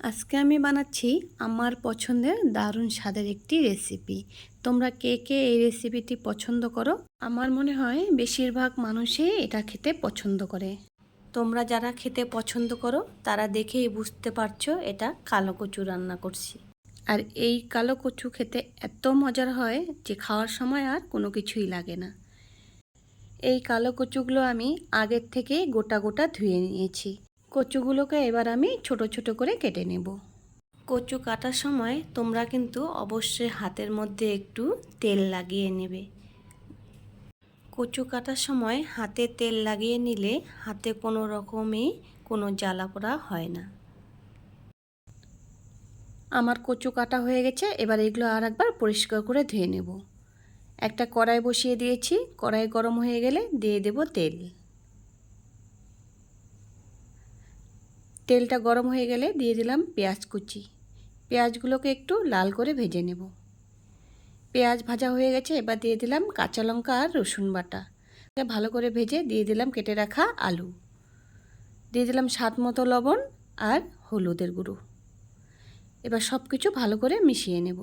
আজকে আমি বানাচ্ছি আমার পছন্দের দারুণ স্বাদের একটি রেসিপি। তোমরা কে কে এই রেসিপিটি পছন্দ করো? আমার মনে হয় বেশিরভাগ মানুষই এটা খেতে পছন্দ করে। তোমরা যারা খেতে পছন্দ করো তারা দেখেই বুঝতে পারছো এটা কালো কচু রান্না করছি। আর এই কালো কচু খেতে এত মজার হয় যে খাওয়ার সময় আর কোনো কিছুই লাগে না। এই কালো কচুগুলো আমি আগের থেকেই গোটা গোটা ধুয়ে নিয়েছি। কচুগুলোকে এবার আমি ছোট ছোট করে কেটে নেব। কচু কাটার সময় তোমরা কিন্তু অবশ্যই হাতের মধ্যে একটু তেল লাগিয়ে নেবে। কচু কাটার সময় হাতে তেল লাগিয়ে নিলে হাতে কোনো রকমই কোনো জ্বালা পোড়া হয় না। আমার কচু কাটা হয়ে গেছে, এবার এগুলো আর একবার পরিষ্কার করে ধুয়ে নেব। একটা কড়াই বসিয়ে দিয়েছি, কড়াই গরম হয়ে গেলে দিয়ে দেব তেল। তেলটা গরম হয়ে গেলে দিয়ে দিলাম পেঁয়াজ কুচি। পেঁয়াজগুলোকে একটু লাল করে ভেজে নেব। পেঁয়াজ ভাজা হয়ে গেছে, এবার দিয়ে দিলাম কাঁচা লঙ্কা আর রসুন বাটা। ভালো করে ভেজে দিয়ে দিলাম কেটে রাখা আলু। দিয়ে দিলাম স্বাদ মতো লবণ আর হলুদের গুঁড়ো। এবার সব কিছু ভালো করে মিশিয়ে নেব।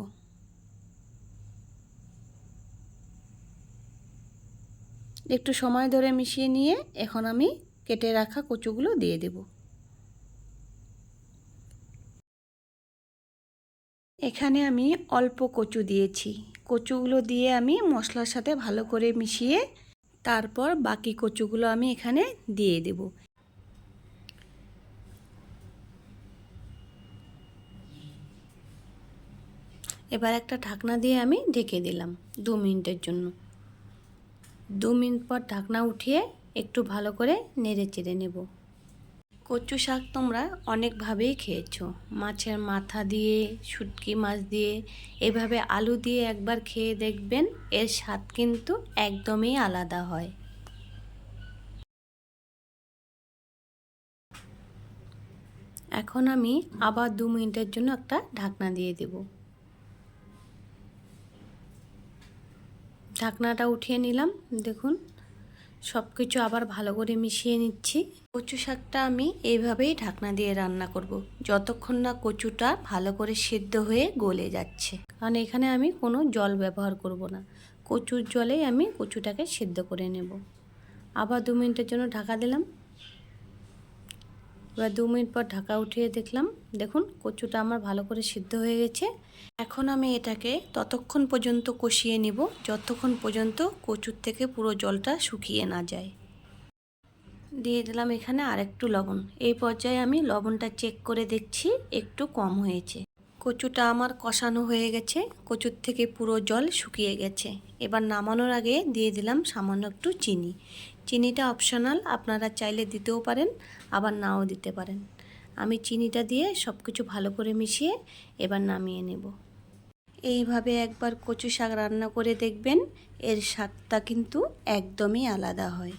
একটু সময় ধরে মিশিয়ে নিয়ে এখন আমি কেটে রাখা কচুগুলো দিয়ে দেব। এখানে আমি অল্প কচু দিয়েছি। কচুগুলো দিয়ে আমি মশলার সাথে ভালো করে মিশিয়ে তারপর বাকি কচুগুলো আমি এখানে দিয়ে দেব। এবার একটা ঢাকনা দিয়ে আমি ঢেকে দিলাম 2 মিনিটের জন্য। 2 মিনিট পর ঢাকনা উঠিয়ে একটু ভালো করে নেড়ে চেড়ে নেব। কচু শাক তোমরা অনেকভাবেই খেয়েছো, মাছের মাথা দিয়ে, শুটকি মাছ দিয়ে, এভাবে আলু দিয়ে একবার খেয়ে দেখবেন, এর স্বাদ কিন্তু একদমই আলাদা হয়। এখন আমি আবার 2 মিনিটের জন্য একটা ঢাকনা দিয়ে দেব। ঢাকনাটা উঠিয়ে নিলাম। দেখুন সব কিছু আবার ভালো করে মিশিয়ে নিচ্ছি। কচু শাকটা আমি এইভাবেই ঢাকনা দিয়ে রান্না করব, যতক্ষণ না কচুটা ভালো করে সিদ্ধ হয়ে গলে যাচ্ছে। কারণ এখানে আমি কোনো জল ব্যবহার করব না, কচুর জলেই আমি কচুটাকে সিদ্ধ করে নেব। আবার 2 মিনিটের জন্য ঢাকা দিলাম। এবার 2 মিনিট পর ঢাকা উঠিয়ে দেখলাম, দেখুন কচুটা আমার ভালো করে সিদ্ধ হয়ে গেছে। এখন আমি এটাকে ততক্ষণ পর্যন্ত কষিয়ে নিব যতক্ষণ পর্যন্ত কচুর থেকে পুরো জলটা শুকিয়ে না যায়। দিয়ে দিলাম এখানে আরেকটু লবণ। এই পর্যায়ে আমি লবণটা চেক করে দেখছি একটু কম হয়েছে। কচুটা আমার কষানো হয়ে গেছে, কচুর থেকে পুরো জল শুকিয়ে গেছে। এবার নামানোর আগে দিয়ে দিলাম সামান্য একটু চিনি। চিনিটা অপশনাল, আপনারা চাইলে দিতেও পারেন আবার নাও দিতে পারেন। আমি চিনিটা দিয়ে সব কিছু ভালো করে মিশিয়ে এবার নামিয়ে নেব। এইভাবে একবার কচু শাক রান্না করে দেখবেন, এর স্বাদটা কিন্তু একদমই আলাদা হয়।